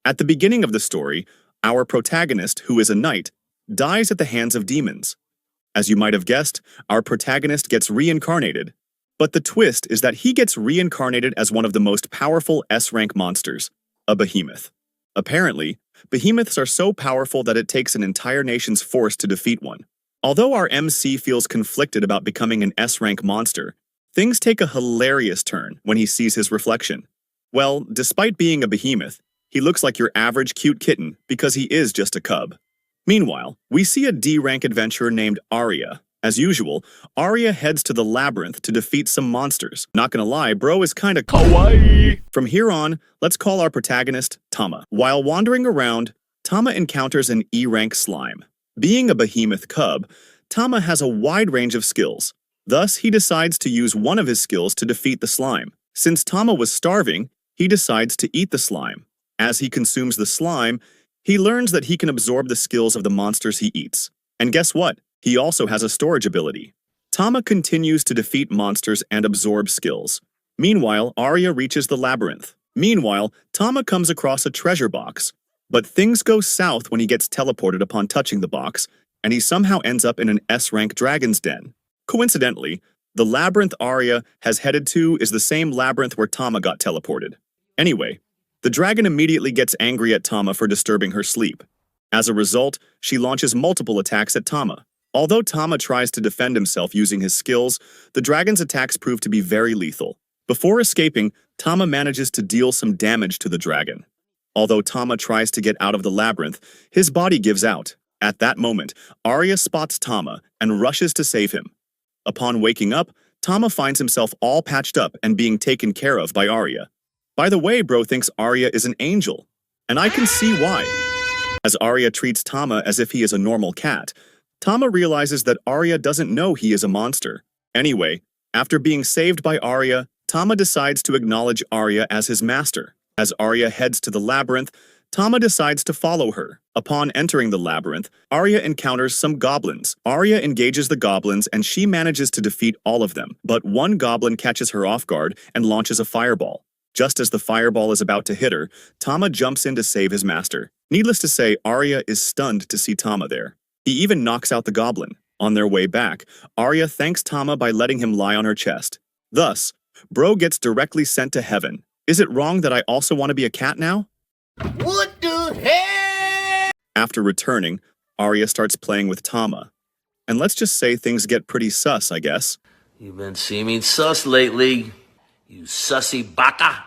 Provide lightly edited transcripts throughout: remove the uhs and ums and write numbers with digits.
At the beginning of the story, our protagonist, who is a knight, dies at the hands of demons. As you might have guessed, our protagonist gets reincarnated. But the twist is that he gets reincarnated as one of the most powerful S-rank monsters, a behemoth. Apparently, behemoths are so powerful that it takes an entire nation's force to defeat one. Although our MC feels conflicted about becoming an S-rank monster, things take a hilarious turn when he sees his reflection. Well, despite being a behemoth, he looks like your average cute kitten because he is just a cub. Meanwhile, we see a D-rank adventurer named Arya. As usual, Arya heads to the labyrinth to defeat some monsters. Not gonna lie, bro is kinda kawaii. From here on, let's call our protagonist Tama. While wandering around, Tama encounters an E-rank slime. Being a behemoth cub, Tama has a wide range of skills. Thus, he decides to use one of his skills to defeat the slime. Since Tama was starving, he decides to eat the slime. As he consumes the slime, he learns that he can absorb the skills of the monsters he eats. And guess what? He also has a storage ability. Tama continues to defeat monsters and absorb skills. Meanwhile, Arya reaches the labyrinth. Meanwhile, Tama comes across a treasure box. But things go south when he gets teleported upon touching the box, and he somehow ends up in an S-rank dragon's den. Coincidentally, the labyrinth Arya has headed to is the same labyrinth where Tama got teleported. Anyway, the dragon immediately gets angry at Tama for disturbing her sleep. As a result, she launches multiple attacks at Tama. Although Tama tries to defend himself using his skills, the dragon's attacks prove to be very lethal. Before escaping, Tama manages to deal some damage to the dragon. Although Tama tries to get out of the labyrinth, his body gives out. At that moment, Arya spots Tama and rushes to save him. Upon waking up, Tama finds himself all patched up and being taken care of by Arya. By the way, bro thinks Arya is an angel, and I can see why. As Arya treats Tama as if he is a normal cat, Tama realizes that Arya doesn't know he is a monster. Anyway, after being saved by Arya, Tama decides to acknowledge Arya as his master. As Arya heads to the labyrinth, Tama decides to follow her. Upon entering the labyrinth, Arya encounters some goblins. Arya engages the goblins and she manages to defeat all of them. But one goblin catches her off guard and launches a fireball. Just as the fireball is about to hit her, Tama jumps in to save his master. Needless to say, Arya is stunned to see Tama there. He even knocks out the goblin. On their way back, Arya thanks Tama by letting him lie on her chest. Thus, bro gets directly sent to heaven. Is it wrong that I also want to be a cat now? What the heck? After returning, Arya starts playing with Tama. And let's just say things get pretty sus, I guess. You've been seeming sus lately, you sussy baka.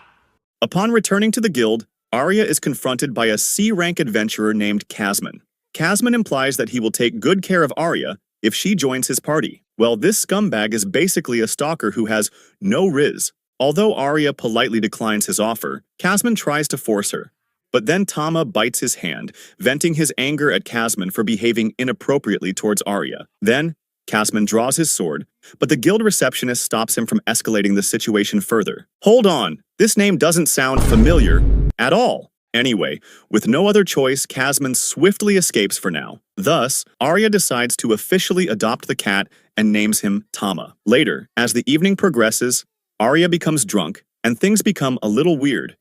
Upon returning to the guild, Arya is confronted by a C-rank adventurer named Kasman. Kasman implies that he will take good care of Arya if she joins his party. Well, this scumbag is basically a stalker who has no riz. Although Arya politely declines his offer, Kasman tries to force her. But then Tama bites his hand, venting his anger at Kasman for behaving inappropriately towards Arya. Then, Kasman draws his sword, but the guild receptionist stops him from escalating the situation further. Hold on, this name doesn't sound familiar at all. Anyway, with no other choice, Kasman swiftly escapes for now. Thus, Arya decides to officially adopt the cat and names him Tama. Later, as the evening progresses, Arya becomes drunk and things become a little weird.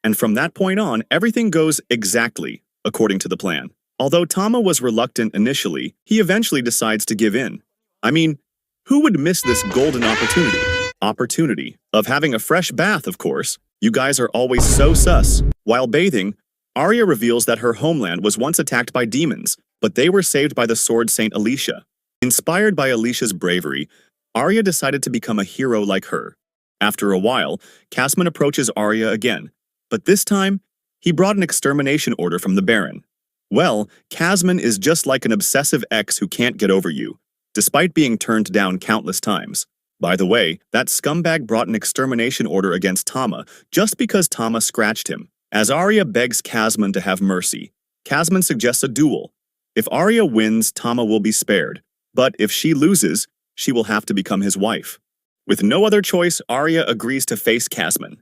And from that point on, everything goes exactly according to the plan. Although Tama was reluctant initially, he eventually decides to give in. I mean, who would miss this golden opportunity? Opportunity of having a fresh bath, of course. You guys are always so sus. While bathing, Arya reveals that her homeland was once attacked by demons, but they were saved by the sword Saint Alicia. Inspired by Alicia's bravery, Arya decided to become a hero like her. After a while, Kasman approaches Arya again, but this time, he brought an extermination order from the Baron. Well, Kasman is just like an obsessive ex who can't get over you, despite being turned down countless times. By the way, that scumbag brought an extermination order against Tama just because Tama scratched him. As Arya begs Kasman to have mercy, Kasman suggests a duel. If Arya wins, Tama will be spared, but if she loses, she will have to become his wife. With no other choice, Arya agrees to face Kasman.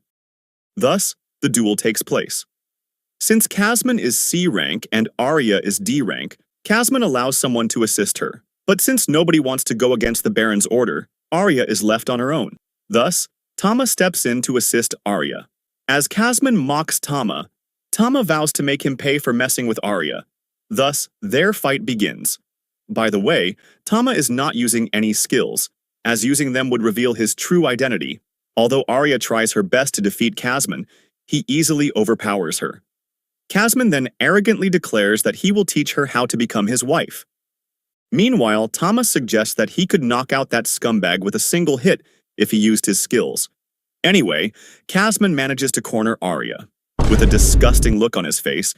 Thus, the duel takes place. Since Kasman is C rank and Arya is D rank, Kasman allows someone to assist her. But since nobody wants to go against the Baron's order, Arya is left on her own. Thus, Tama steps in to assist Arya. As Kasman mocks Tama Tama vows to make him pay for messing with Arya. Thus, their fight begins. By the way, Tama is not using any skills, as using them would reveal his true identity. Although Arya tries her best to defeat Casman, he easily overpowers her. Casman then arrogantly declares that he will teach her how to become his wife. Meanwhile, Tama suggests that he could knock out that scumbag with a single hit if he used his skills. Anyway, Casman manages to corner Arya. With a disgusting look on his face,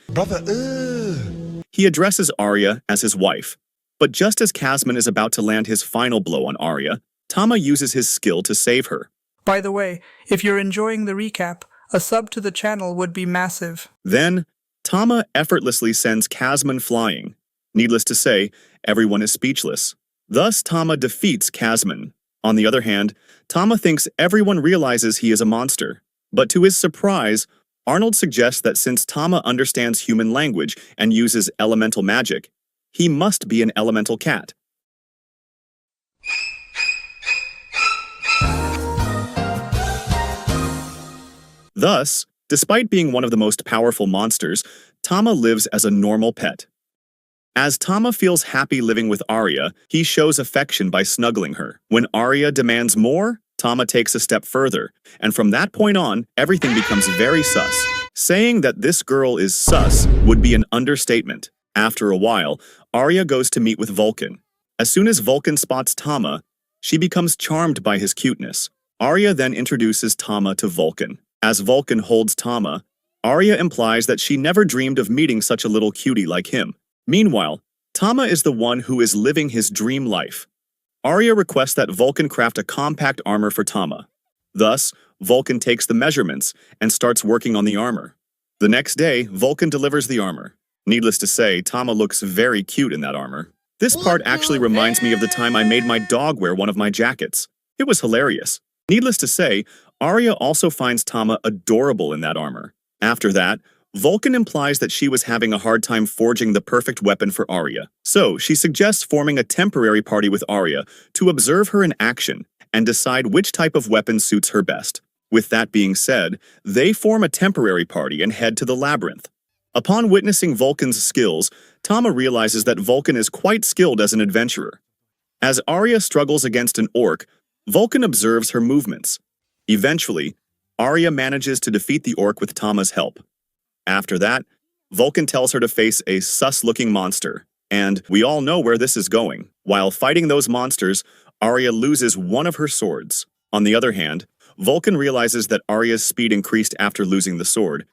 he addresses Arya as his wife. But just as Casman is about to land his final blow on Arya, Tama uses his skill to save her. By the way, if you're enjoying the recap, a sub to the channel would be massive. Then, Tama effortlessly sends Casman flying. Needless to say, everyone is speechless. Thus, Tama defeats Casman. On the other hand, Tama thinks everyone realizes he is a monster. But to his surprise, Arnold suggests that since Tama understands human language and uses elemental magic, he must be an elemental cat. Thus, despite being one of the most powerful monsters, Tama lives as a normal pet. As Tama feels happy living with Arya, he shows affection by snuggling her. When Arya demands more, Tama takes a step further, and from that point on, everything becomes very sus. Saying that this girl is sus would be an understatement. After a while, Arya goes to meet with Vulcan. As soon as Vulcan spots Tama, she becomes charmed by his cuteness. Arya then introduces Tama to Vulcan. As Vulcan holds Tama, Arya implies that she never dreamed of meeting such a little cutie like him. Meanwhile, Tama is the one who is living his dream life. Arya requests that Vulcan craft a compact armor for Tama. Thus, Vulcan takes the measurements and starts working on the armor. The next day, Vulcan delivers the armor. Needless to say, Tama looks very cute in that armor. This part actually reminds me of the time I made my dog wear one of my jackets. It was hilarious. Needless to say, Arya also finds Tama adorable in that armor. After that, Vulcan implies that she was having a hard time forging the perfect weapon for Arya. So, she suggests forming a temporary party with Arya to observe her in action and decide which type of weapon suits her best. With that being said, they form a temporary party and head to the labyrinth. Upon witnessing Vulcan's skills, Tama realizes that Vulcan is quite skilled as an adventurer. As Arya struggles against an orc, Vulcan observes her movements. Eventually, Arya manages to defeat the orc with Tama's help. After that, Vulcan tells her to face a sus-looking monster, and we all know where this is going. While fighting those monsters, Arya loses one of her swords. On the other hand, Vulcan realizes that Arya's speed increased after losing the sword,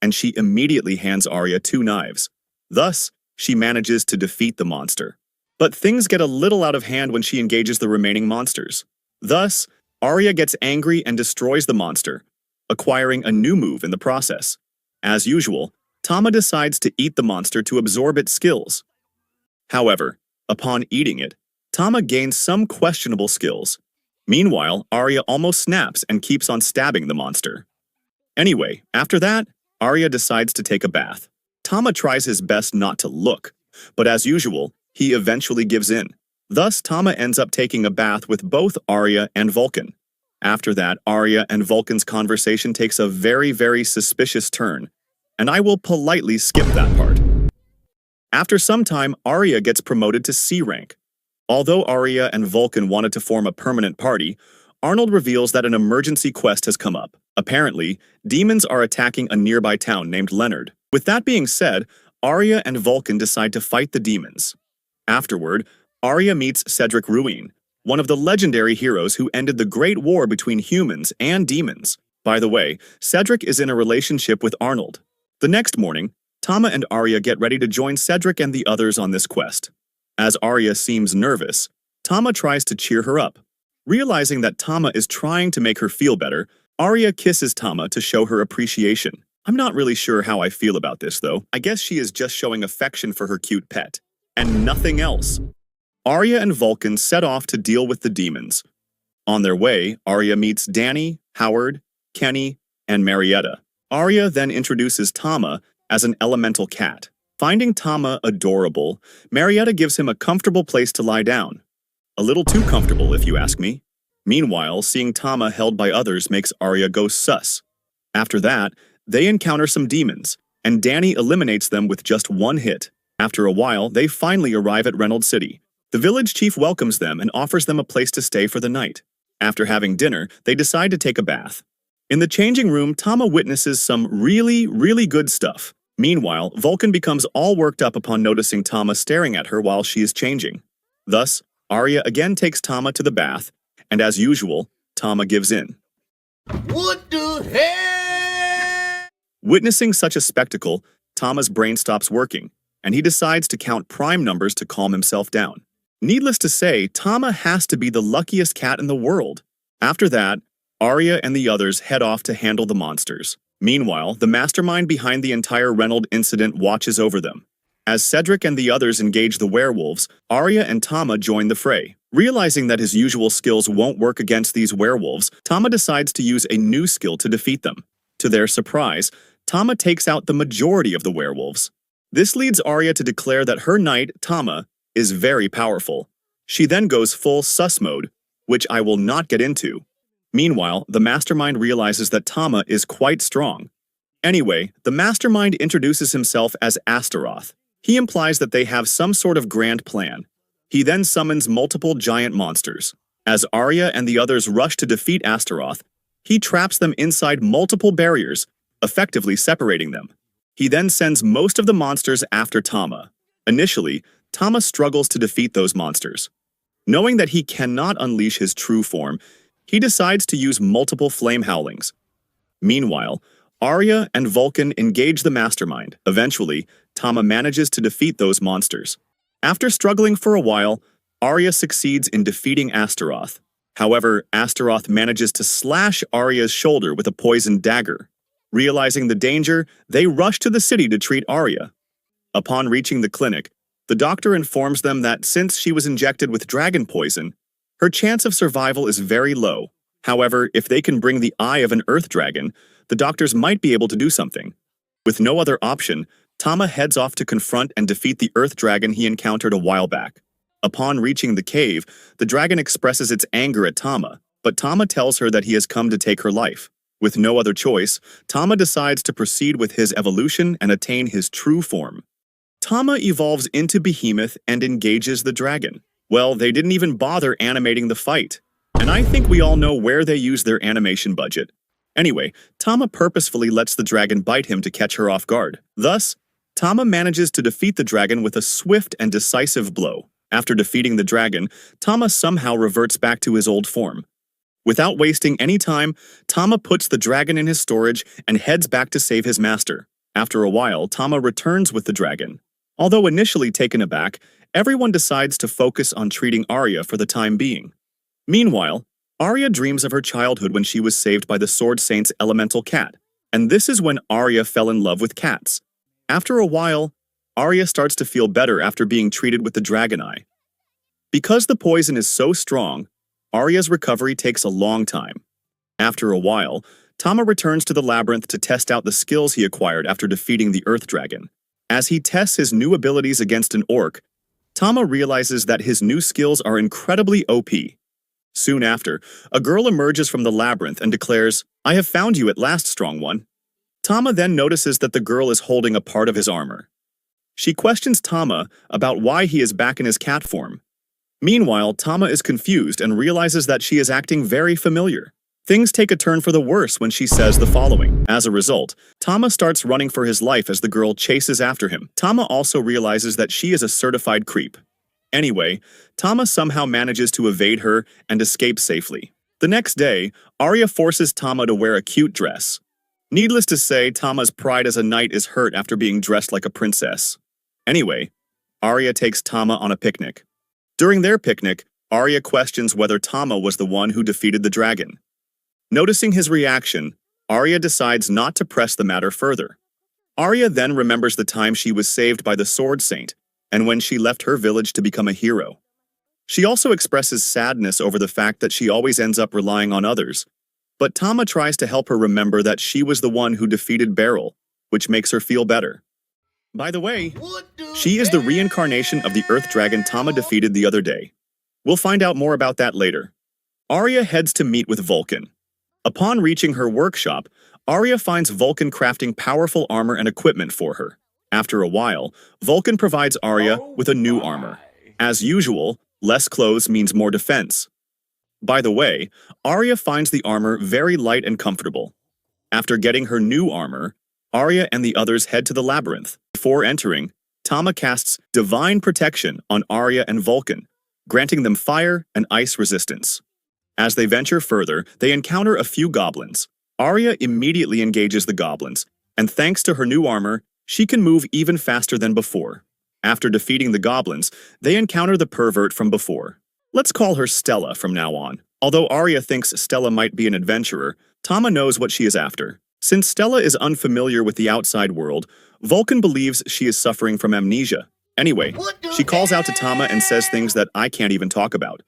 and she immediately hands Arya 2 knives. Thus, she manages to defeat the monster. But things get a little out of hand when she engages the remaining monsters. Thus, Arya gets angry and destroys the monster, acquiring a new move in the process. As usual, Tama decides to eat the monster to absorb its skills. However, upon eating it, Tama gains some questionable skills. Meanwhile, Arya almost snaps and keeps on stabbing the monster. Anyway, after that, Arya decides to take a bath. Tama tries his best not to look, but as usual, he eventually gives in. Thus, Tama ends up taking a bath with both Arya and Vulcan. After that, Arya and Vulcan's conversation takes a very suspicious turn, and I will politely skip that part. After some time, Arya gets promoted to C rank. Although Arya and Vulcan wanted to form a permanent party, Arnold reveals that an emergency quest has come up. Apparently, demons are attacking a nearby town named Leonard. With that being said, Arya and Vulcan decide to fight the demons. Afterward, Arya meets Cedric Ruin, one of the legendary heroes who ended the Great War between humans and demons. By the way, Cedric is in a relationship with Arnold. The next morning, Tama and Arya get ready to join Cedric and the others on this quest. As Arya seems nervous, Tama tries to cheer her up. Realizing that Tama is trying to make her feel better, Arya kisses Tama to show her appreciation. I'm not really sure how I feel about this, though. I guess she is just showing affection for her cute pet. And nothing else. Arya and Vulcan set off to deal with the demons. On their way, Arya meets Danny, Howard, Kenny, and Marietta. Arya then introduces Tama as an elemental cat. Finding Tama adorable, Marietta gives him a comfortable place to lie down. A little too comfortable, if you ask me. Meanwhile, seeing Tama held by others makes Arya go sus. After that, they encounter some demons, and Danny eliminates them with just one hit. After a while, they finally arrive at Reynold City. The village chief welcomes them and offers them a place to stay for the night. After having dinner, they decide to take a bath. In the changing room, Tama witnesses some really good stuff. Meanwhile, Vulcan becomes all worked up upon noticing Tama staring at her while she is changing. Thus, Arya again takes Tama to the bath, and as usual, Tama gives in. What the hell? Witnessing such a spectacle, Tama's brain stops working, and he decides to count prime numbers to calm himself down. Needless to say, Tama has to be the luckiest cat in the world. After that, Arya and the others head off to handle the monsters. Meanwhile, the mastermind behind the entire Reynold incident watches over them. As Cedric and the others engage the werewolves, Arya and Tama join the fray. Realizing that his usual skills won't work against these werewolves, Tama decides to use a new skill to defeat them. To their surprise, Tama takes out the majority of the werewolves. This leads Arya to declare that her knight, Tama, is very powerful. She then goes full sus mode, which I will not get into. Meanwhile, the mastermind realizes that Tama is quite strong. Anyway, the mastermind introduces himself as Astaroth. He implies that they have some sort of grand plan. He then summons multiple giant monsters. As Arya and the others rush to defeat Astaroth, he traps them inside multiple barriers, effectively separating them. He then sends most of the monsters after Tama. Initially, Tama struggles to defeat those monsters. Knowing that he cannot unleash his true form, he decides to use multiple flame howlings. Meanwhile, Arya and Vulcan engage the mastermind. Eventually, Tama manages to defeat those monsters. After struggling for a while, Arya succeeds in defeating Astaroth. However, Astaroth manages to slash Arya's shoulder with a poisoned dagger. Realizing the danger, they rush to the city to treat Arya. Upon reaching the clinic, the doctor informs them that since she was injected with dragon poison, her chance of survival is very low. However, if they can bring the eye of an earth dragon, the doctors might be able to do something. With no other option, Tama heads off to confront and defeat the earth dragon he encountered a while back. Upon reaching the cave, the dragon expresses its anger at Tama, but Tama tells her that he has come to take her life. With no other choice, Tama decides to proceed with his evolution and attain his true form. Tama evolves into Behemoth and engages the dragon. Well, they didn't even bother animating the fight. And I think we all know where they use their animation budget. Anyway, Tama purposefully lets the dragon bite him to catch her off guard. Thus, Tama manages to defeat the dragon with a swift and decisive blow. After defeating the dragon, Tama somehow reverts back to his old form. Without wasting any time, Tama puts the dragon in his storage and heads back to save his master. After a while, Tama returns with the dragon. Although initially taken aback, everyone decides to focus on treating Arya for the time being. Meanwhile, Arya dreams of her childhood when she was saved by the Sword Saint's elemental cat, and this is when Arya fell in love with cats. After a while, Arya starts to feel better after being treated with the dragon eye. Because the poison is so strong, Arya's recovery takes a long time. After a while, Tama returns to the labyrinth to test out the skills he acquired after defeating the earth dragon. As he tests his new abilities against an orc, Tama realizes that his new skills are incredibly OP. Soon after, a girl emerges from the labyrinth and declares, "I have found you at last, strong one." Tama then notices that the girl is holding a part of his armor. She questions Tama about why he is back in his cat form. Meanwhile, Tama is confused and realizes that she is acting very familiar. Things take a turn for the worse when she says the following. As a result, Tama starts running for his life as the girl chases after him. Tama also realizes that she is a certified creep. Anyway, Tama somehow manages to evade her and escape safely. The next day, Arya forces Tama to wear a cute dress. Needless to say, Tama's pride as a knight is hurt after being dressed like a princess. Anyway, Arya takes Tama on a picnic. During their picnic, Arya questions whether Tama was the one who defeated the dragon. Noticing his reaction, Arya decides not to press the matter further. Arya then remembers the time she was saved by the Sword Saint, and when she left her village to become a hero. She also expresses sadness over the fact that she always ends up relying on others, but Tama tries to help her remember that she was the one who defeated Beryl, which makes her feel better. By the way, she is the reincarnation of the Earth Dragon Tama defeated the other day. We'll find out more about that later. Arya heads to meet with Vulcan. Upon reaching her workshop, Arya finds Vulcan crafting powerful armor and equipment for her. After a while, Vulcan provides Arya with a new armor. As usual, less clothes means more defense. By the way, Arya finds the armor very light and comfortable. After getting her new armor, Arya and the others head to the labyrinth. Before entering, Tama casts Divine Protection on Arya and Vulcan, granting them fire and ice resistance. As they venture further, they encounter a few goblins. Arya immediately engages the goblins, and thanks to her new armor, she can move even faster than before. After defeating the goblins, they encounter the pervert from before. Let's call her Stella from now on. Although Arya thinks Stella might be an adventurer, Tama knows what she is after. Since Stella is unfamiliar with the outside world, Vulcan believes she is suffering from amnesia. Anyway, she calls out to Tama and says things that I can't even talk about.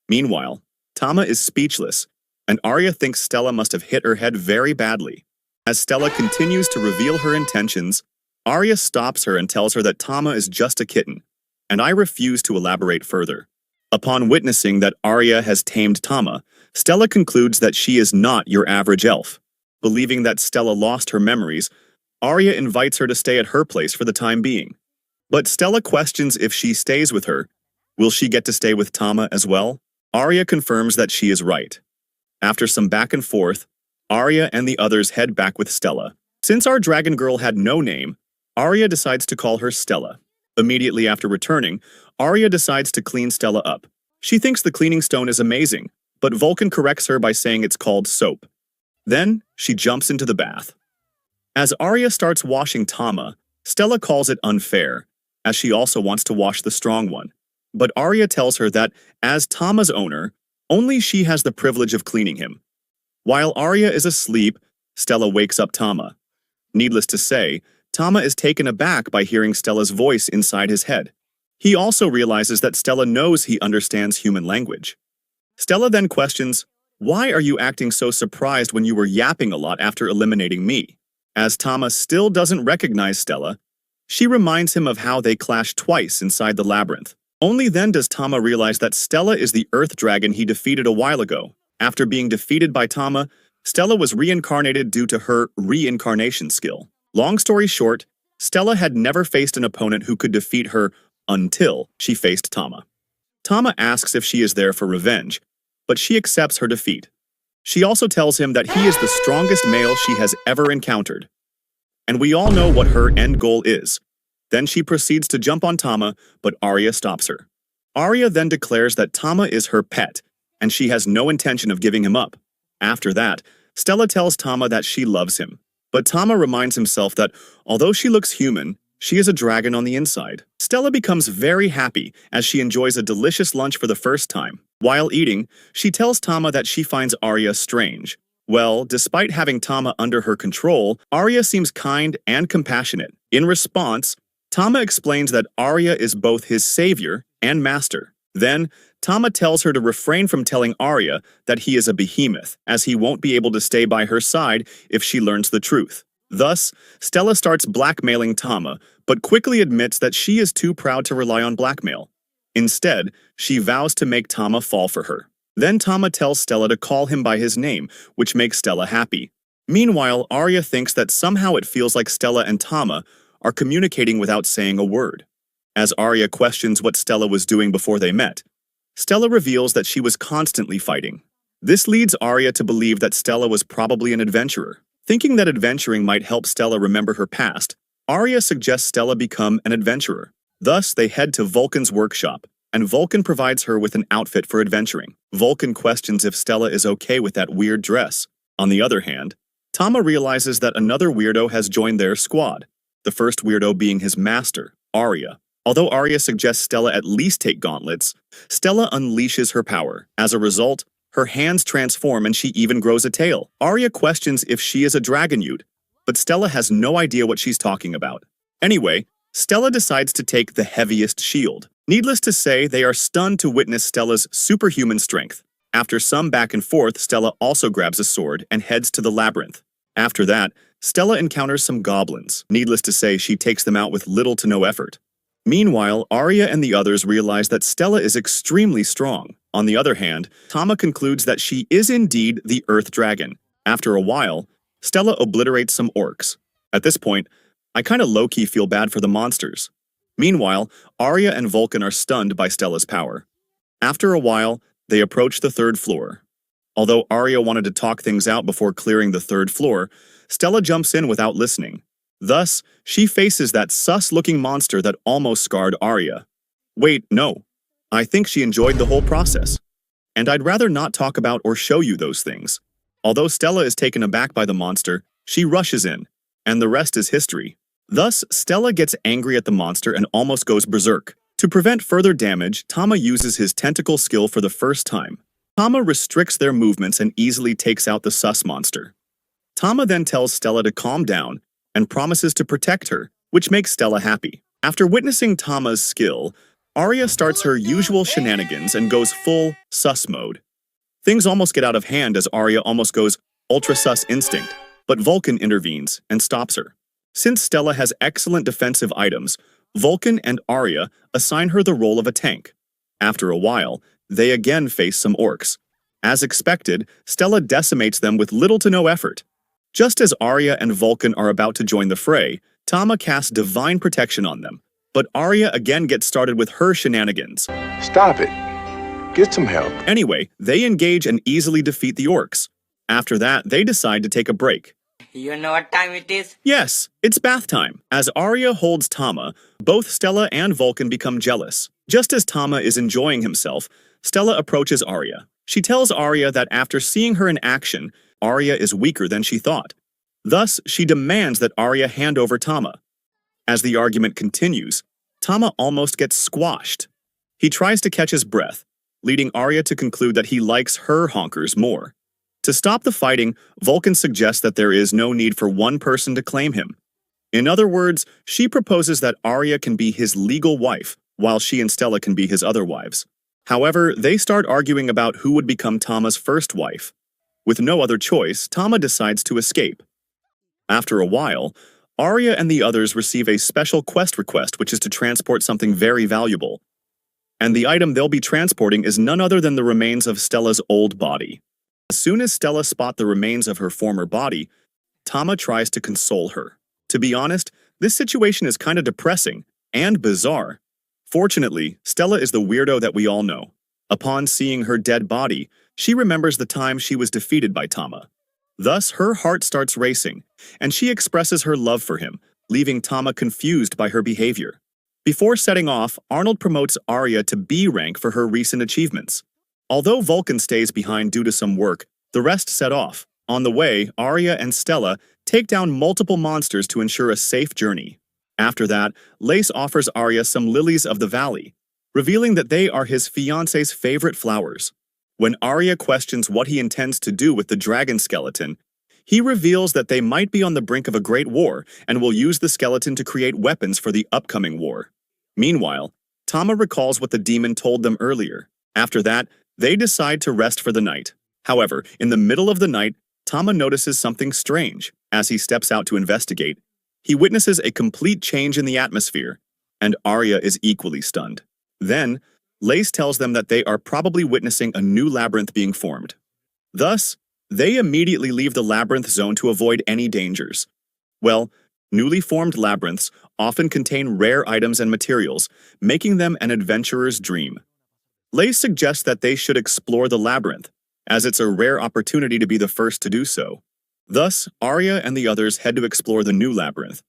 Meanwhile, Tama is speechless, and Arya thinks Stella must have hit her head very badly. As Stella continues to reveal her intentions, Arya stops her and tells her that Tama is just a kitten, and I refuse to elaborate further. Upon witnessing that Arya has tamed Tama, Stella concludes that she is not your average elf. Believing that Stella lost her memories, Arya invites her to stay at her place for the time being. But Stella questions if she stays with her. Will she get to stay with Tama as well? Arya confirms that she is right. After some back and forth, Arya and the others head back with Stella. Since our dragon girl had no name, Arya decides to call her Stella. Immediately after returning, Arya decides to clean Stella up. She thinks the cleaning stone is amazing, but Vulcan corrects her by saying it's called soap. Then, she jumps into the bath. As Arya starts washing Tama, Stella calls it unfair, as she also wants to wash the strong one. But Arya tells her that, as Tama's owner, only she has the privilege of cleaning him. While Arya is asleep, Stella wakes up Tama. Needless to say, Tama is taken aback by hearing Stella's voice inside his head. He also realizes that Stella knows he understands human language. Stella then questions, "Why are you acting so surprised when you were yapping a lot after eliminating me?" As Tama still doesn't recognize Stella, she reminds him of how they clashed twice inside the labyrinth. Only then does Tama realize that Stella is the earth dragon he defeated a while ago. After being defeated by Tama, Stella was reincarnated due to her reincarnation skill. Long story short, Stella had never faced an opponent who could defeat her until she faced Tama. Tama asks if she is there for revenge, but she accepts her defeat. She also tells him that he is the strongest male she has ever encountered. And we all know what her end goal is. Then she proceeds to jump on Tama, but Arya stops her. Arya then declares that Tama is her pet, and she has no intention of giving him up. After that, Stella tells Tama that she loves him. But Tama reminds himself that, although she looks human, she is a dragon on the inside. Stella becomes very happy as she enjoys a delicious lunch for the first time. While eating, she tells Tama that she finds Arya strange. Well, despite having Tama under her control, Arya seems kind and compassionate. In response, Tama explains that Arya is both his savior and master. Then, Tama tells her to refrain from telling Arya that he is a behemoth, as he won't be able to stay by her side if she learns the truth. Thus, Stella starts blackmailing Tama, but quickly admits that she is too proud to rely on blackmail. Instead, she vows to make Tama fall for her. Then Tama tells Stella to call him by his name, which makes Stella happy. Meanwhile, Arya thinks that somehow it feels like Stella and Tama are communicating without saying a word. As Arya questions what Stella was doing before they met, Stella reveals that she was constantly fighting. This leads Arya to believe that Stella was probably an adventurer. Thinking that adventuring might help Stella remember her past, Arya suggests Stella become an adventurer. Thus, they head to Vulcan's workshop, and Vulcan provides her with an outfit for adventuring. Vulcan questions if Stella is okay with that weird dress. On the other hand, Tama realizes that another weirdo has joined their squad, the first weirdo being his master, Arya. Although Arya suggests Stella at least take gauntlets, Stella unleashes her power. As a result, her hands transform and she even grows a tail. Arya questions if she is a dragon youth, but Stella has no idea what she's talking about. Anyway, Stella decides to take the heaviest shield. Needless to say, they are stunned to witness Stella's superhuman strength. After some back and forth, Stella also grabs a sword and heads to the labyrinth. After that, Stella encounters some goblins. Needless to say, she takes them out with little to no effort. Meanwhile, Arya and the others realize that Stella is extremely strong. On the other hand, Tama concludes that she is indeed the Earth Dragon. After a while, Stella obliterates some orcs. At this point, I kinda low-key feel bad for the monsters. Meanwhile, Arya and Vulcan are stunned by Stella's power. After a while, they approach the third floor. Although Arya wanted to talk things out before clearing the third floor, Stella jumps in without listening. Thus, she faces that sus-looking monster that almost scarred Arya. Wait, no. I think she enjoyed the whole process. And I'd rather not talk about or show you those things. Although Stella is taken aback by the monster, she rushes in, and the rest is history. Thus, Stella gets angry at the monster and almost goes berserk. To prevent further damage, Tama uses his tentacle skill for the first time. Tama restricts their movements and easily takes out the sus monster. Tama then tells Stella to calm down and promises to protect her, which makes Stella happy. After witnessing Tama's skill, Arya starts her usual shenanigans and goes full sus mode. Things almost get out of hand as Arya almost goes ultra sus instinct, but Vulcan intervenes and stops her. Since Stella has excellent defensive items, Vulcan and Arya assign her the role of a tank. After a while, they again face some orcs. As expected, Stella decimates them with little to no effort. Just as Arya and Vulcan are about to join the fray, Tama casts divine protection on them, but Arya again gets started with her shenanigans. Stop it. Get some help. Anyway, they engage and easily defeat the orcs. After that, they decide to take a break. You know what time it is? Yes, it's bath time. As Arya holds Tama, both Stella and Vulcan become jealous. Just as Tama is enjoying himself, Stella approaches Arya. She tells Arya that after seeing her in action, Arya is weaker than she thought. Thus, she demands that Arya hand over Tama. As the argument continues, Tama almost gets squashed. He tries to catch his breath, leading Arya to conclude that he likes her honkers more. To stop the fighting, Vulcan suggests that there is no need for one person to claim him. In other words, she proposes that Arya can be his legal wife, while she and Stella can be his other wives. However, they start arguing about who would become Tama's first wife. With no other choice, Tama decides to escape. After a while, Arya and the others receive a special quest request, which is to transport something very valuable. And the item they'll be transporting is none other than the remains of Stella's old body. As soon as Stella spots the remains of her former body, Tama tries to console her. To be honest, this situation is kinda depressing and bizarre. Fortunately, Stella is the weirdo that we all know. Upon seeing her dead body, she remembers the time she was defeated by Tama. Thus, her heart starts racing, and she expresses her love for him, leaving Tama confused by her behavior. Before setting off, Arnold promotes Arya to B rank for her recent achievements. Although Vulcan stays behind due to some work, the rest set off. On the way, Arya and Stella take down multiple monsters to ensure a safe journey. After that, Lace offers Arya some lilies of the valley, revealing that they are his fiancé's favorite flowers. When Arya questions what he intends to do with the dragon skeleton, he reveals that they might be on the brink of a great war and will use the skeleton to create weapons for the upcoming war. Meanwhile, Tama recalls what the demon told them earlier. After that, they decide to rest for the night. However, in the middle of the night, Tama notices something strange. As he steps out to investigate, he witnesses a complete change in the atmosphere, and Arya is equally stunned. Then, Lace tells them that they are probably witnessing a new labyrinth being formed. Thus, they immediately leave the labyrinth zone to avoid any dangers. Well, newly formed labyrinths often contain rare items and materials, making them an adventurer's dream. Lace suggests that they should explore the labyrinth, as it's a rare opportunity to be the first to do so. Thus, Arya and the others head to explore the new labyrinth.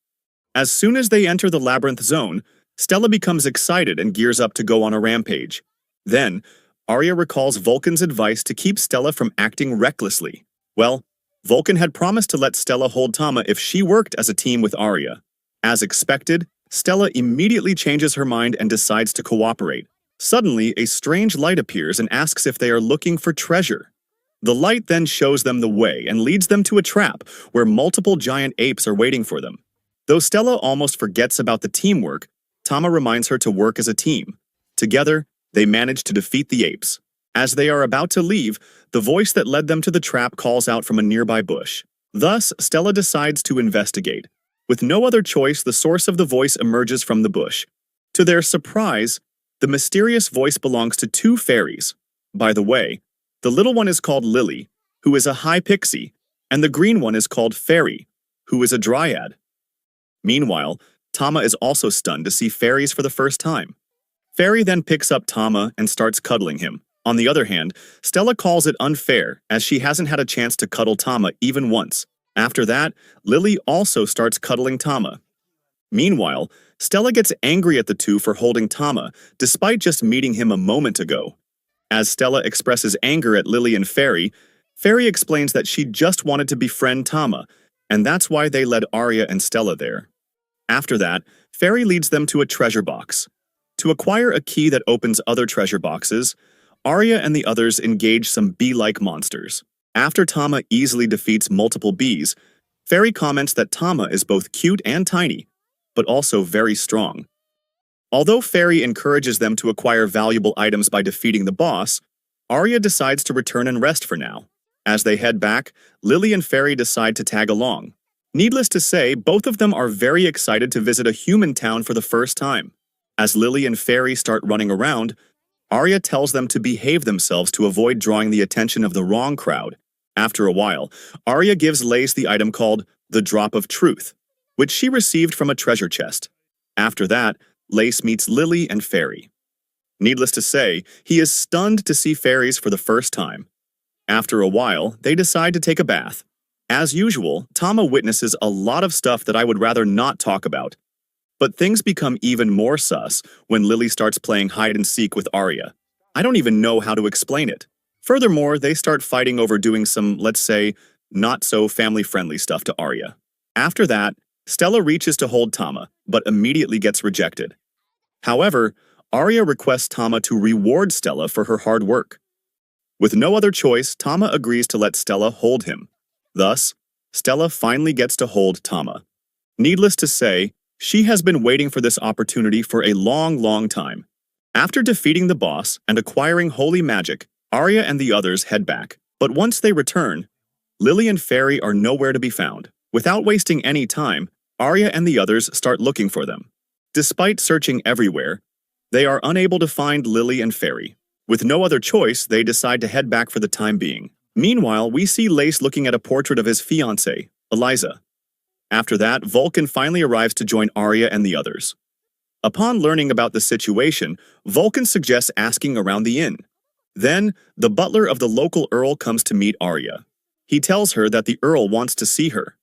As soon as they enter the labyrinth zone, Stella becomes excited and gears up to go on a rampage. Then, Arya recalls Vulcan's advice to keep Stella from acting recklessly. Well, Vulcan had promised to let Stella hold Tama if she worked as a team with Arya. As expected, Stella immediately changes her mind and decides to cooperate. Suddenly, a strange light appears and asks if they are looking for treasure. The light then shows them the way and leads them to a trap where multiple giant apes are waiting for them. Though Stella almost forgets about the teamwork, Tama reminds her to work as a team. Together, they manage to defeat the apes. As they are about to leave, the voice that led them to the trap calls out from a nearby bush. Thus, Stella decides to investigate. With no other choice, the source of the voice emerges from the bush. To their surprise, the mysterious voice belongs to two fairies. By the way, the little one is called Lily, who is a high pixie, and the green one is called Fairy, who is a dryad. Meanwhile, Tama is also stunned to see fairies for the first time. Fairy then picks up Tama and starts cuddling him. On the other hand, Stella calls it unfair as she hasn't had a chance to cuddle Tama even once. After that, Lily also starts cuddling Tama. Meanwhile, Stella gets angry at the two for holding Tama, despite just meeting him a moment ago. As Stella expresses anger at Lily and Fairy, Fairy explains that she just wanted to befriend Tama, and that's why they led Arya and Stella there. After that, Fairy leads them to a treasure box. To acquire a key that opens other treasure boxes, Arya and the others engage some bee-like monsters. After Tama easily defeats multiple bees, Fairy comments that Tama is both cute and tiny, but also very strong. Although Fairy encourages them to acquire valuable items by defeating the boss, Arya decides to return and rest for now. As they head back, Lily and Fairy decide to tag along. Needless to say, both of them are very excited to visit a human town for the first time. As Lily and Fairy start running around, Arya tells them to behave themselves to avoid drawing the attention of the wrong crowd. After a while, Arya gives Lace the item called the Drop of Truth, which she received from a treasure chest. After that, Lace meets Lily and Fairy. Needless to say, he is stunned to see fairies for the first time. After a while, they decide to take a bath. As usual, Tama witnesses a lot of stuff that I would rather not talk about. But things become even more sus when Lily starts playing hide-and-seek with Arya. I don't even know how to explain it. Furthermore, they start fighting over doing some, let's say, not-so-family-friendly stuff to Arya. After that, Stella reaches to hold Tama, but immediately gets rejected. However, Arya requests Tama to reward Stella for her hard work. With no other choice, Tama agrees to let Stella hold him. Thus, Stella finally gets to hold Tama. Needless to say, she has been waiting for this opportunity for a long time. After defeating the boss and acquiring holy magic, Arya and the others head back. But once they return, Lily and Fairy are nowhere to be found. Without wasting any time, Arya and the others start looking for them. Despite searching everywhere, they are unable to find Lily and Fairy. With no other choice, they decide to head back for the time being. Meanwhile, we see Lace looking at a portrait of his fiancée, Eliza. After that, Vulcan finally arrives to join Arya and the others. Upon learning about the situation, Vulcan suggests asking around the inn. Then, the butler of the local earl comes to meet Arya. He tells her that the earl wants to see her.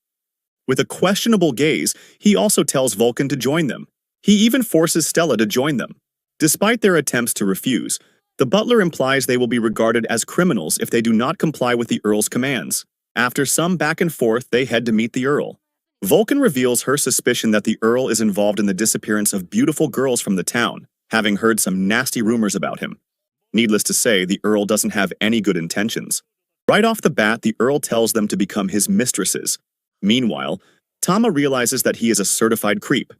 With a questionable gaze, he also tells Vulcan to join them. He even forces Stella to join them. Despite their attempts to refuse, the butler implies they will be regarded as criminals if they do not comply with the earl's commands. After some back and forth, they head to meet the earl. Vulcan reveals her suspicion that the earl is involved in the disappearance of beautiful girls from the town, having heard some nasty rumors about him. Needless to say, the earl doesn't have any good intentions. Right off the bat, the earl tells them to become his mistresses. Meanwhile, Tama realizes that he is a certified creep.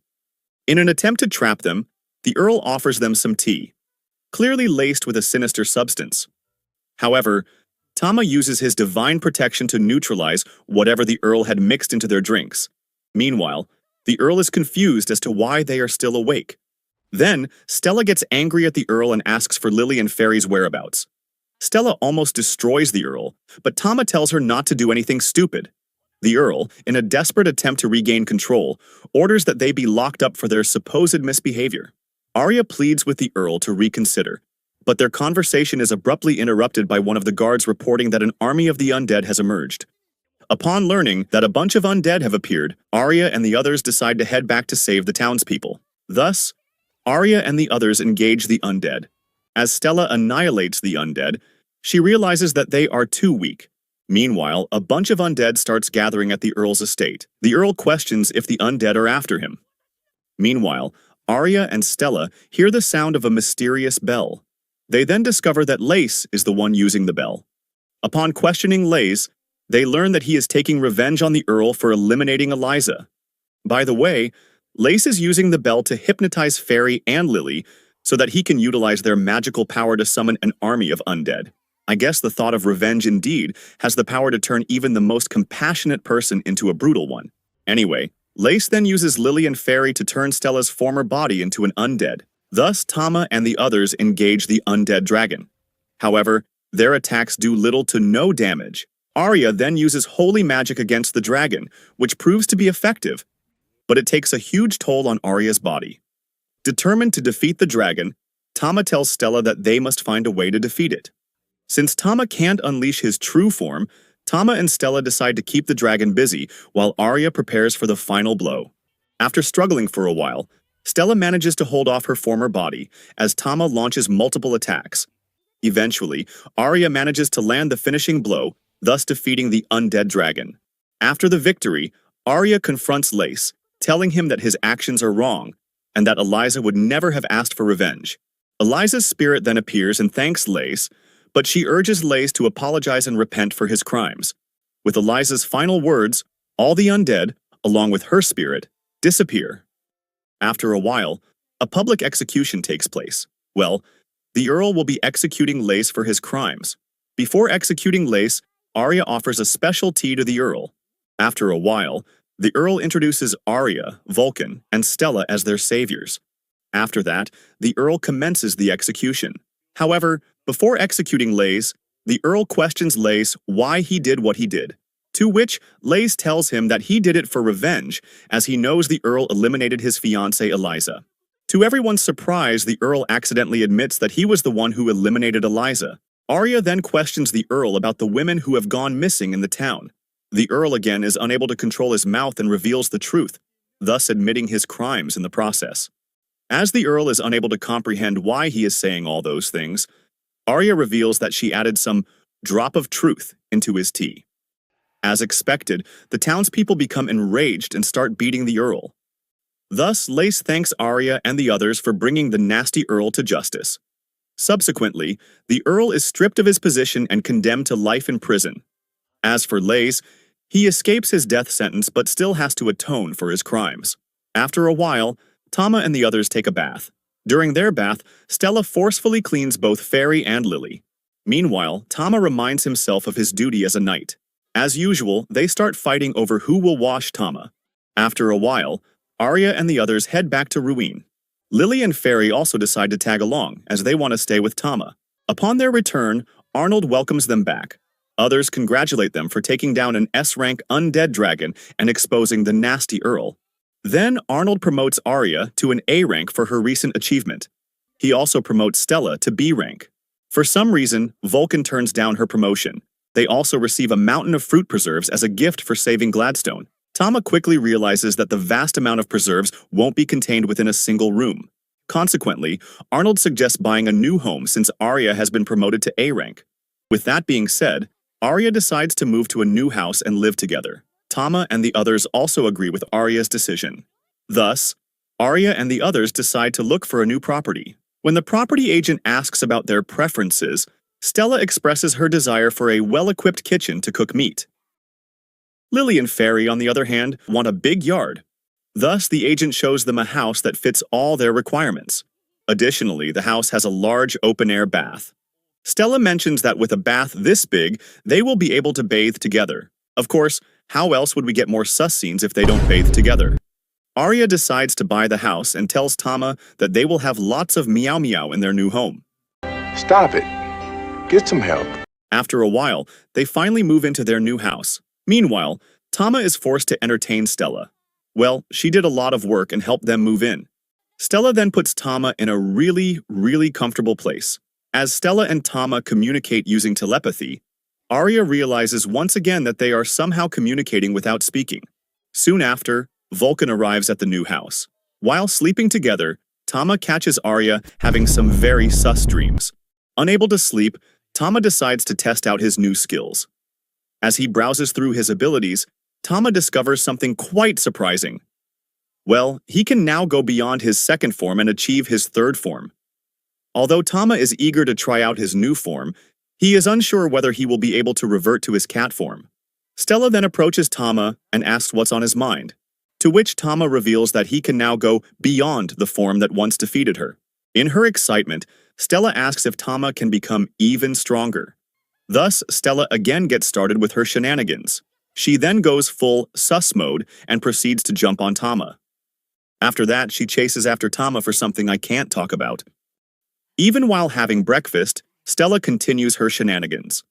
In an attempt to trap them, the earl offers them some tea, clearly laced with a sinister substance. However, Tama uses his divine protection to neutralize whatever the earl had mixed into their drinks. Meanwhile, the earl is confused as to why they are still awake. Then, Stella gets angry at the earl and asks for Lily and Fairy's whereabouts. Stella almost destroys the earl, but Tama tells her not to do anything stupid. The earl, in a desperate attempt to regain control, orders that they be locked up for their supposed misbehavior. Arya pleads with the earl to reconsider, but their conversation is abruptly interrupted by one of the guards reporting that an army of the undead has emerged. Upon learning that a bunch of undead have appeared, Arya and the others decide to head back to save the townspeople. Thus, Arya and the others engage the undead. As Stella annihilates the undead, she realizes that they are too weak. Meanwhile, a bunch of undead starts gathering at the earl's estate. The earl questions if the undead are after him. Meanwhile, Arya and Stella hear the sound of a mysterious bell. They then discover that Lace is the one using the bell. Upon questioning Lace, they learn that he is taking revenge on the earl for eliminating Eliza. By the way, Lace is using the bell to hypnotize Fairy and Lily so that he can utilize their magical power to summon an army of undead. I guess the thought of revenge indeed has the power to turn even the most compassionate person into a brutal one. Anyway, Lace then uses Lily and Fairy to turn Stella's former body into an undead. Thus, Tama and the others engage the undead dragon. However, their attacks do little to no damage. Arya then uses holy magic against the dragon, which proves to be effective, but it takes a huge toll on Arya's body. Determined to defeat the dragon, Tama tells Stella that they must find a way to defeat it. Since Tama can't unleash his true form, Tama and Stella decide to keep the dragon busy while Arya prepares for the final blow. After struggling for a while, Stella manages to hold off her former body as Tama launches multiple attacks. Eventually, Arya manages to land the finishing blow, thus defeating the undead dragon. After the victory, Arya confronts Lace, telling him that his actions are wrong and that Eliza would never have asked for revenge. Eliza's spirit then appears and thanks Lace, but she urges Lace to apologize and repent for his crimes. With Eliza's final words, all the undead, along with her spirit, disappear. After a while, a public execution takes place. Well, the Earl will be executing Lace for his crimes. Before executing Lace, Arya offers a special tea to the Earl. After a while, the Earl introduces Arya, Vulcan, and Stella as their saviors. After that, the Earl commences the execution. However, before executing Lace, the Earl questions Lace why he did what he did, to which Lace tells him that he did it for revenge, as he knows the Earl eliminated his fiancée Eliza. To everyone's surprise, the Earl accidentally admits that he was the one who eliminated Eliza. Arya then questions the Earl about the women who have gone missing in the town. The Earl again is unable to control his mouth and reveals the truth, thus admitting his crimes in the process. As the Earl is unable to comprehend why he is saying all those things, Arya reveals that she added some drop of truth into his tea. As expected, the townspeople become enraged and start beating the Earl. Thus, Lace thanks Arya and the others for bringing the nasty Earl to justice. Subsequently, the Earl is stripped of his position and condemned to life in prison. As for Lace, he escapes his death sentence but still has to atone for his crimes. After a while, Tama and the others take a bath. During their bath, Stella forcefully cleans both Fairy and Lily. Meanwhile, Tama reminds himself of his duty as a knight. As usual, they start fighting over who will wash Tama. After a while, Arya and the others head back to Ruin. Lily and Fairy also decide to tag along, as they want to stay with Tama. Upon their return, Arnold welcomes them back. Others congratulate them for taking down an S-rank undead dragon and exposing the nasty Earl. Then Arnold promotes Arya to an A rank for her recent achievement. He also promotes Stella to B rank. For some reason, Vulcan turns down her promotion. They also receive a mountain of fruit preserves as a gift for saving Gladstone. Tama quickly realizes that the vast amount of preserves won't be contained within a single room. Consequently, Arnold suggests buying a new home since Arya has been promoted to A rank. With that being said, Arya decides to move to a new house and live together. Tama and the others also agree with Arya's decision. Thus, Arya and the others decide to look for a new property. When the property agent asks about their preferences, Stella expresses her desire for a well-equipped kitchen to cook meat. Lily and Fairy, on the other hand, want a big yard. Thus, the agent shows them a house that fits all their requirements. Additionally, the house has a large open-air bath. Stella mentions that with a bath this big, they will be able to bathe together. Of course, how else would we get more sus scenes if they don't bathe together? Arya decides to buy the house and tells Tama that they will have lots of meow meow in their new home. Stop it. Get some help. After a while, they finally move into their new house. Meanwhile, Tama is forced to entertain Stella. Well, she did a lot of work and helped them move in. Stella then puts Tama in a really comfortable place. As Stella and Tama communicate using telepathy, Arya realizes once again that they are somehow communicating without speaking. Soon after, Vulcan arrives at the new house. While sleeping together, Tama catches Arya having some very sus dreams. Unable to sleep, Tama decides to test out his new skills. As he browses through his abilities, Tama discovers something quite surprising. Well, he can now go beyond his second form and achieve his third form. Although Tama is eager to try out his new form, he is unsure whether he will be able to revert to his cat form. Stella then approaches Tama and asks what's on his mind, to which Tama reveals that he can now go beyond the form that once defeated her. In her excitement, Stella asks if Tama can become even stronger. Thus, Stella again gets started with her shenanigans. She then goes full sus mode and proceeds to jump on Tama. After that, she chases after Tama for something I can't talk about. Even while having breakfast, Stella continues her shenanigans.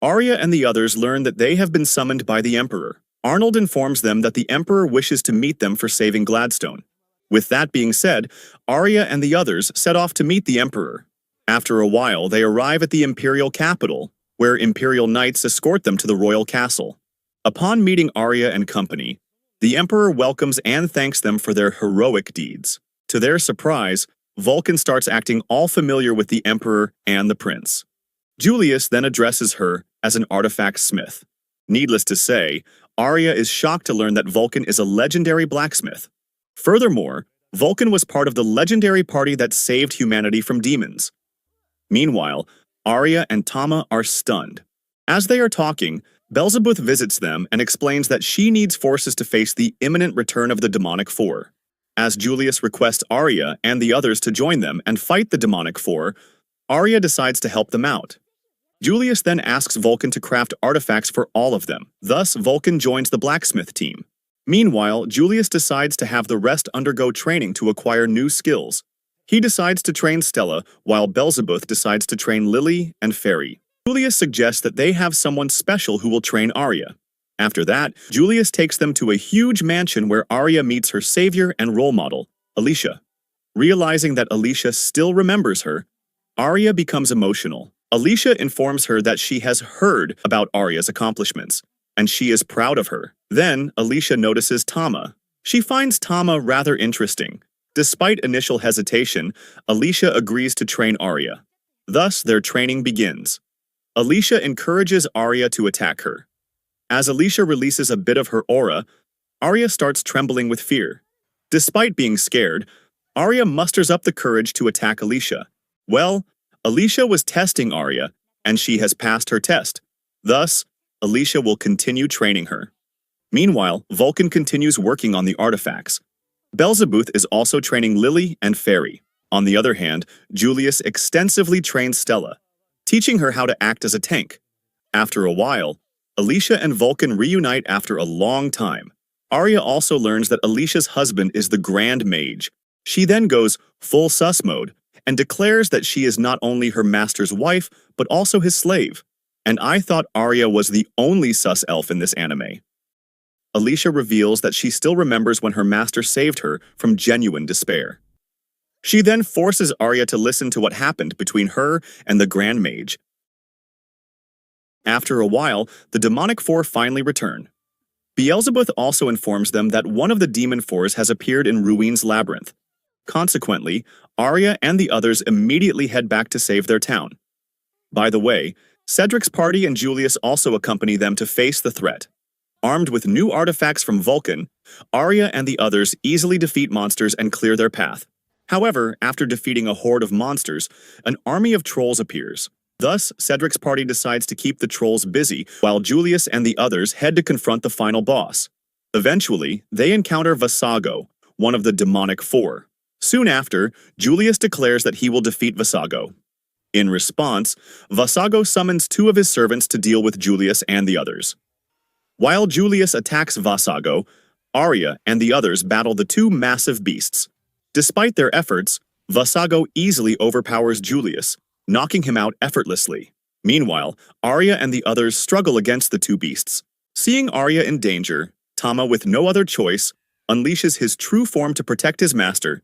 Arya and the others learn that they have been summoned by the Emperor. Arnold informs them that the Emperor wishes to meet them for saving Gladstone. With that being said, Arya and the others set off to meet the Emperor. After a while, they arrive at the Imperial capital, where Imperial knights escort them to the royal castle. Upon meeting Arya and company, the Emperor welcomes and thanks them for their heroic deeds. To their surprise, Vulcan starts acting all familiar with the Emperor and the Prince. Julius then addresses her as an artifact smith. Needless to say, Arya is shocked to learn that Vulcan is a legendary blacksmith. Furthermore, Vulcan was part of the legendary party that saved humanity from demons. Meanwhile, Arya and Tama are stunned. As they are talking, Belzebuth visits them and explains that she needs forces to face the imminent return of the Demonic Four. As Julius requests Arya and the others to join them and fight the Demonic Four, Arya decides to help them out. Julius then asks Vulcan to craft artifacts for all of them. Thus, Vulcan joins the blacksmith team. Meanwhile, Julius decides to have the rest undergo training to acquire new skills. He decides to train Stella, while Belzebuth decides to train Lily and Fairy. Julius suggests that they have someone special who will train Arya. After that, Julius takes them to a huge mansion where Arya meets her savior and role model, Alicia. Realizing that Alicia still remembers her, Arya becomes emotional. Alicia informs her that she has heard about Arya's accomplishments, and she is proud of her. Then, Alicia notices Tama. She finds Tama rather interesting. Despite initial hesitation, Alicia agrees to train Arya. Thus, their training begins. Alicia encourages Arya to attack her. As Alicia releases a bit of her aura, Arya starts trembling with fear. Despite being scared, Arya musters up the courage to attack Alicia. Well, Alicia was testing Arya, and she has passed her test. Thus, Alicia will continue training her. Meanwhile, Vulcan continues working on the artifacts. Belzebuth is also training Lily and Fairy. On the other hand, Julius extensively trains Stella, teaching her how to act as a tank. After a while, Alicia and Vulcan reunite after a long time. Arya also learns that Alicia's husband is the Grand Mage. She then goes full sus mode and declares that she is not only her master's wife, but also his slave. And I thought Arya was the only sus elf in this anime. Alicia reveals that she still remembers when her master saved her from genuine despair. She then forces Arya to listen to what happened between her and the Grand Mage. After a while, the Demonic Four finally return. Beelzebub also informs them that one of the Demon Fours has appeared in Ruin's labyrinth. Consequently, Arya and the others immediately head back to save their town. By the way, Cedric's party and Julius also accompany them to face the threat. Armed with new artifacts from Vulcan, Arya and the others easily defeat monsters and clear their path. However, after defeating a horde of monsters, an army of trolls appears. Thus, Cedric's party decides to keep the trolls busy, while Julius and the others head to confront the final boss. Eventually, they encounter Vasago, one of the Demonic Four. Soon after, Julius declares that he will defeat Vasago. In response, Vasago summons two of his servants to deal with Julius and the others. While Julius attacks Vasago, Arya and the others battle the two massive beasts. Despite their efforts, Vasago easily overpowers Julius, knocking him out effortlessly. Meanwhile, Arya and the others struggle against the two beasts. Seeing Arya in danger, Tama, with no other choice, unleashes his true form to protect his master.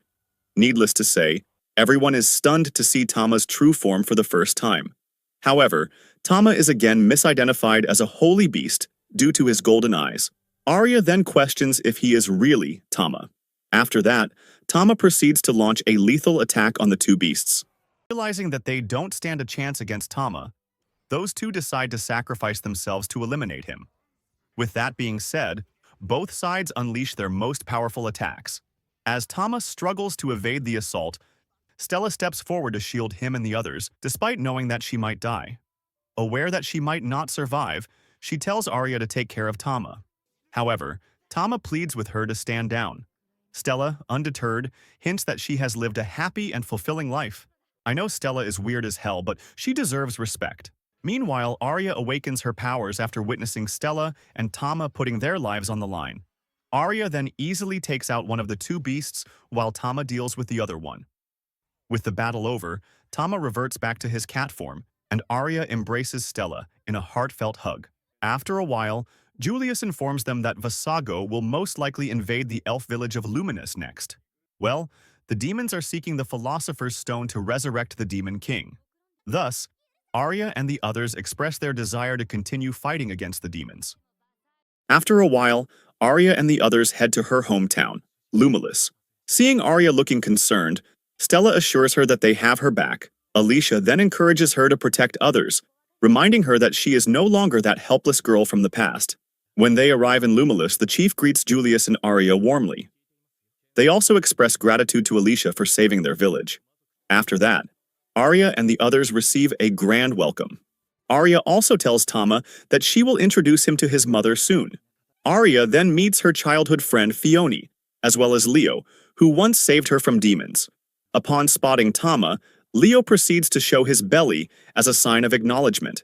Needless to say, everyone is stunned to see Tama's true form for the first time. However, Tama is again misidentified as a holy beast due to his golden eyes. Arya then questions if he is really Tama. After that, Tama proceeds to launch a lethal attack on the two beasts. Realizing that they don't stand a chance against Tama, those two decide to sacrifice themselves to eliminate him. With that being said, both sides unleash their most powerful attacks. As Tama struggles to evade the assault, Stella steps forward to shield him and the others, despite knowing that she might die. Aware that she might not survive, she tells Arya to take care of Tama. However, Tama pleads with her to stand down. Stella, undeterred, hints that she has lived a happy and fulfilling life. I know Stella is weird as hell, but she deserves respect. Meanwhile, Arya awakens her powers after witnessing Stella and Tama putting their lives on the line. Arya then easily takes out one of the two beasts while Tama deals with the other one. With the battle over, Tama reverts back to his cat form and Arya embraces Stella in a heartfelt hug. After a while, Julius informs them that Vasago will most likely invade the elf village of Luminous next. Well, the demons are seeking the Philosopher's Stone to resurrect the Demon King. Thus, Arya and the others express their desire to continue fighting against the demons. After a while, Arya and the others head to her hometown, Luminous. Seeing Arya looking concerned, Stella assures her that they have her back. Alicia then encourages her to protect others, reminding her that she is no longer that helpless girl from the past. When they arrive in Luminous, the chief greets Julius and Arya warmly. They also express gratitude to Alicia for saving their village. After that, Arya and the others receive a grand welcome. Arya also tells Tama that she will introduce him to his mother soon. Arya then meets her childhood friend Fione, as well as Leo, who once saved her from demons. Upon spotting Tama, Leo proceeds to show his belly as a sign of acknowledgement.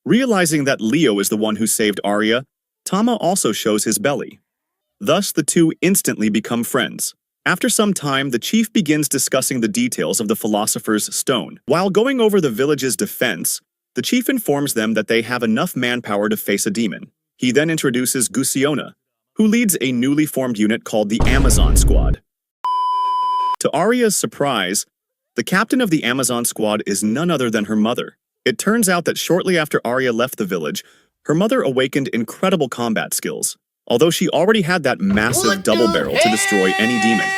Realizing that Leo is the one who saved Arya, Tama also shows his belly. Thus, the two instantly become friends. After some time, the chief begins discussing the details of the Philosopher's Stone. While going over the village's defense, the chief informs them that they have enough manpower to face a demon. He then introduces Gusiona, who leads a newly formed unit called the Amazon Squad. To Arya's surprise, the captain of the Amazon Squad is none other than her mother. It turns out that shortly after Arya left the village, her mother awakened incredible combat skills, although she already had that massive double barrel to destroy any demon.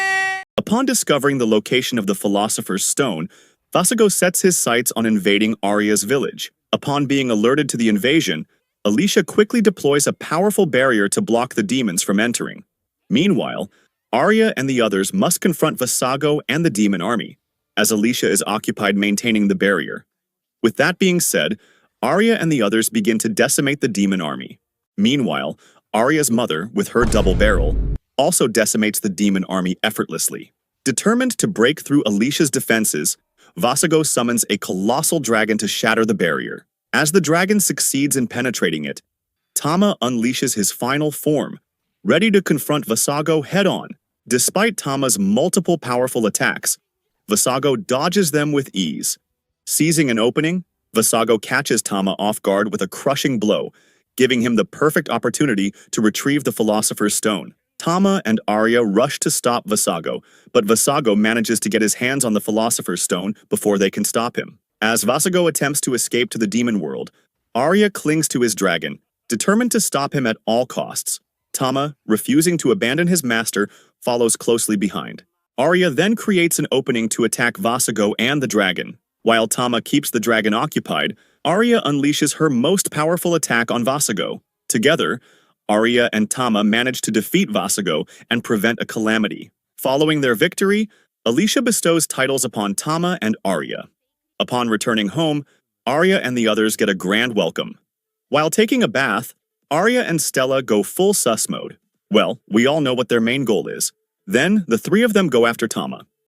Upon discovering the location of the Philosopher's Stone, Vasago sets his sights on invading Arya's village. Upon being alerted to the invasion, Alicia quickly deploys a powerful barrier to block the demons from entering. Meanwhile, Arya and the others must confront Vasago and the demon army, as Alicia is occupied maintaining the barrier. With that being said, Arya and the others begin to decimate the demon army. Meanwhile, Arya's mother, with her double barrel, also decimates the demon army effortlessly. Determined to break through Alicia's defenses, Vasago summons a colossal dragon to shatter the barrier. As the dragon succeeds in penetrating it, Tama unleashes his final form, ready to confront Vasago head-on. Despite Tama's multiple powerful attacks, Vasago dodges them with ease. Seizing an opening, Vasago catches Tama off guard with a crushing blow, giving him the perfect opportunity to retrieve the Philosopher's Stone. Tama and Arya rush to stop Vasago, but Vasago manages to get his hands on the Philosopher's Stone before they can stop him. As Vasago attempts to escape to the demon world, Arya clings to his dragon, determined to stop him at all costs. Tama, refusing to abandon his master, follows closely behind. Arya then creates an opening to attack Vasago and the dragon. While Tama keeps the dragon occupied, Arya unleashes her most powerful attack on Vasago. Together, Arya and Tama manage to defeat Vasago and prevent a calamity. Following their victory, Alicia bestows titles upon Tama and Arya. Upon returning home, Arya and the others get a grand welcome. While taking a bath, Arya and Stella go full sus mode. Well, we all know what their main goal is. Then, the three of them go after Tama.